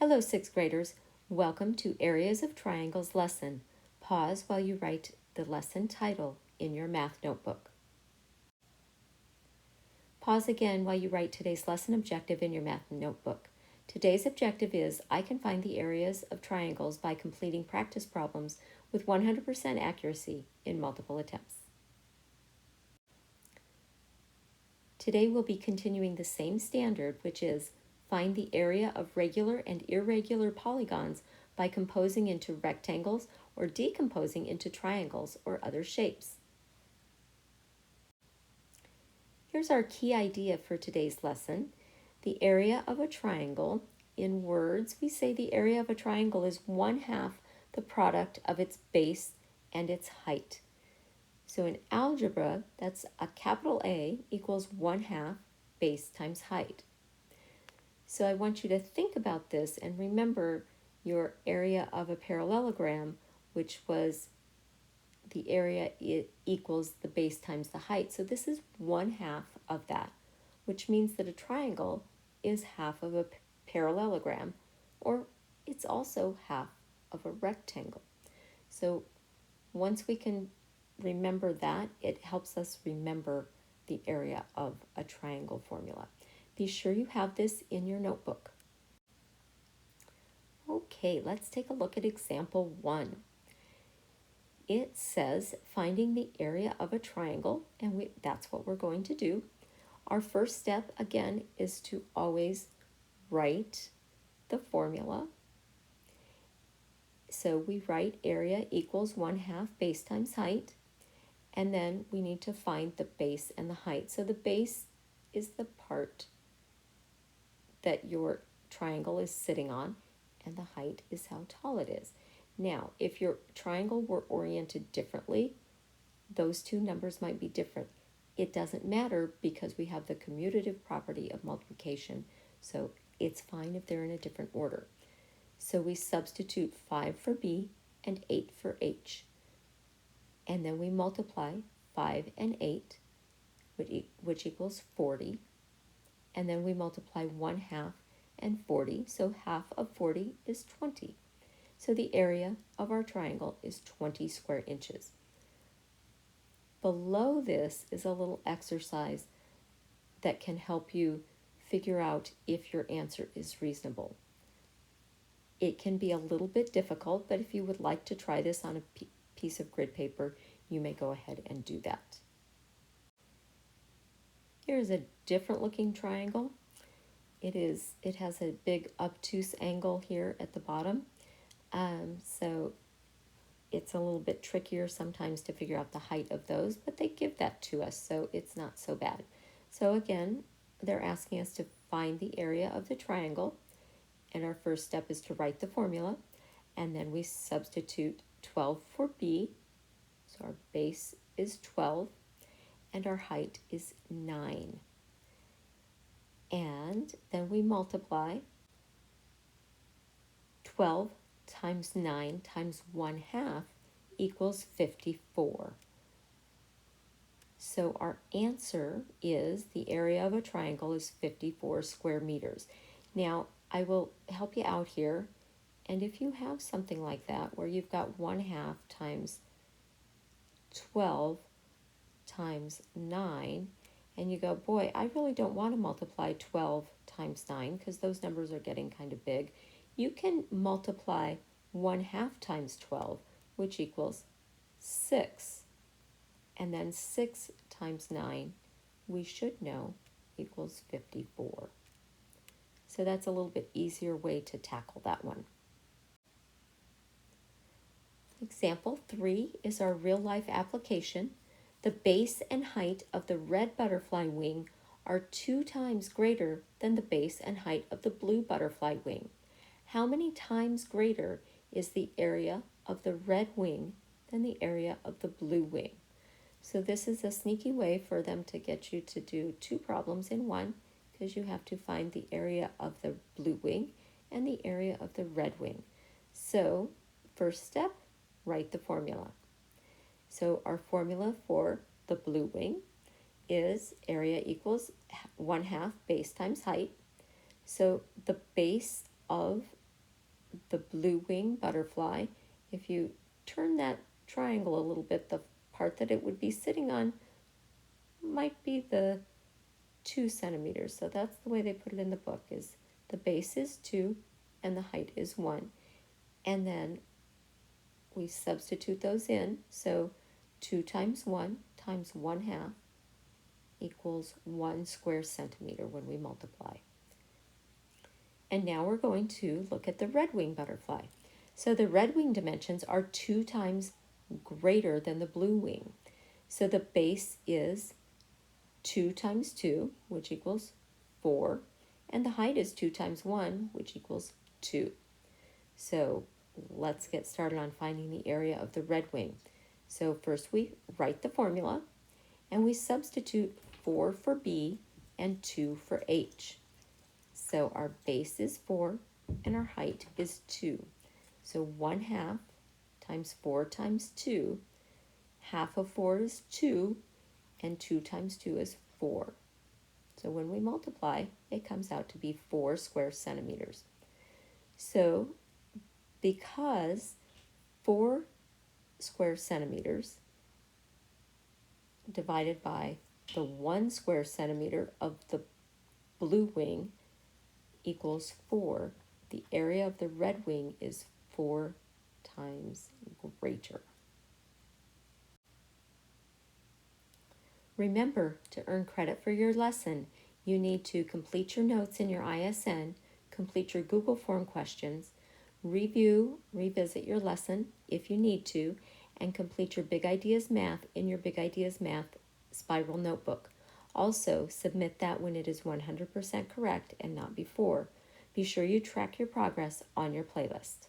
Hello, sixth graders. Welcome to Areas of Triangles lesson. Pause while you write the lesson title in your math notebook. Pause again while you write today's lesson objective in your math notebook. Today's objective is I can find the areas of triangles by completing practice problems with 100% accuracy in multiple attempts. Today we'll be continuing the same standard, which is find the area of regular and irregular polygons by composing into rectangles or decomposing into triangles or other shapes. Here's our key idea for today's lesson. The area of a triangle, in words, we say the area of a triangle is 1/2 the product of its base and its height. So in algebra, that's a capital A equals 1/2 base times height. So I want you to think about this and remember your area of a parallelogram, which was the area equals the base times the height. So this is 1/2 of that, which means that a triangle is half of a parallelogram, or it's also half of a rectangle. So once we can remember that, it helps us remember the area of a triangle formula. Be sure you have this in your notebook. Okay, let's take a look at example 1. It says finding the area of a triangle, and that's what we're going to do. Our first step, again, is to always write the formula. So we write area equals 1/2 base times height, and then we need to find the base and the height. So the base is the part that your triangle is sitting on, and the height is how tall it is. Now, if your triangle were oriented differently, those two numbers might be different. It doesn't matter because we have the commutative property of multiplication, so it's fine if they're in a different order. So we substitute 5 for B and 8 for H. And then we multiply 5 and 8, which equals 40. And then we multiply 1/2 and 40, so half of 40 is 20. So the area of our triangle is 20 square inches. Below this is a little exercise that can help you figure out if your answer is reasonable. It can be a little bit difficult, but if you would like to try this on a piece of grid paper, you may go ahead and do that. Here's a different looking triangle. It has a big obtuse angle here at the bottom. So it's a little bit trickier sometimes to figure out the height of those, but they give that to us, so it's not so bad. So again, they're asking us to find the area of the triangle, and our first step is to write the formula, and then we substitute 12 for B, so our base is 12, and our height is 9. And then we multiply 12 times 9 times 1/2 equals 54. So our answer is the area of a triangle is 54 square meters. Now, I will help you out here, and if you have something like that where you've got 1/2 times 12 times 9, and you go, boy, I really don't want to multiply 12 times 9 because those numbers are getting kind of big, you can multiply 1/2 times 12, which equals 6. And then 6 times 9, we should know, equals 54. So that's a little bit easier way to tackle that one. Example 3 is our real-life application. The base and height of the red butterfly wing are 2 times greater than the base and height of the blue butterfly wing. How many times greater is the area of the red wing than the area of the blue wing? So this is a sneaky way for them to get you to do 2 problems in one, because you have to find the area of the blue wing and the area of the red wing. So first step, write the formula. So our formula for the blue wing is area equals 1/2 base times height. So the base of the blue wing butterfly, if you turn that triangle a little bit, the part that it would be sitting on might be the 2 centimeters. So that's the way they put it in the book, is the base is 2 and the height is 1. And then we substitute those in. So 2 times 1 times 1/2 equals 1 square centimeter when we multiply. And now we're going to look at the red wing butterfly. So the red wing dimensions are 2 times greater than the blue wing. So the base is 2 times 2, which equals 4, and the height is 2 times 1, which equals 2. So let's get started on finding the area of the red wing. So first we write the formula, and we substitute 4 for B and 2 for H. So our base is 4 and our height is 2. So 1/2 times 4 times 2, half of 4 is 2, and 2 times 2 is 4. So when we multiply, it comes out to be 4 square centimeters. So because 4 square centimeters divided by the 1 square centimeter of the blue wing equals 4, the area of the red wing is 4 times greater. Remember, to earn credit for your lesson, you need to complete your notes in your ISN, complete your Google form questions, revisit your lesson if you need to, and complete your Big Ideas Math in your Big Ideas Math spiral notebook. Also, submit that when it is 100% correct and not before. Be sure you track your progress on your playlist.